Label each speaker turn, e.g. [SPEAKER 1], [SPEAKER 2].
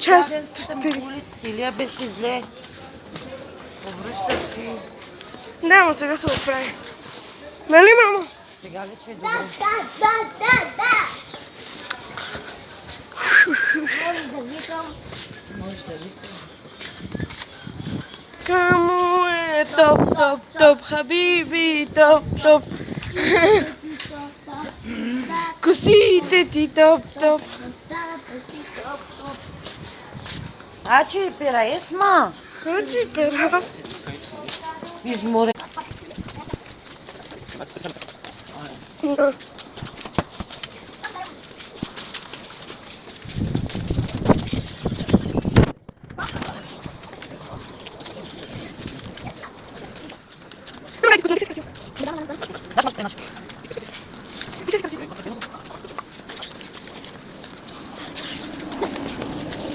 [SPEAKER 1] Час.
[SPEAKER 2] Плевенските му улиците, Илия беше зле. Повръщаш си.
[SPEAKER 1] Да, но сега се оправи. Нали, мамо?
[SPEAKER 2] Сега вече е добре. Може да викам.
[SPEAKER 1] Камо е топ, топ, топ, хабиби, топ, топ. Косите ти топ, топ.
[SPEAKER 2] Ачи, пера есма.
[SPEAKER 1] Ачи, пера.
[SPEAKER 2] Изморе.
[SPEAKER 1] Да.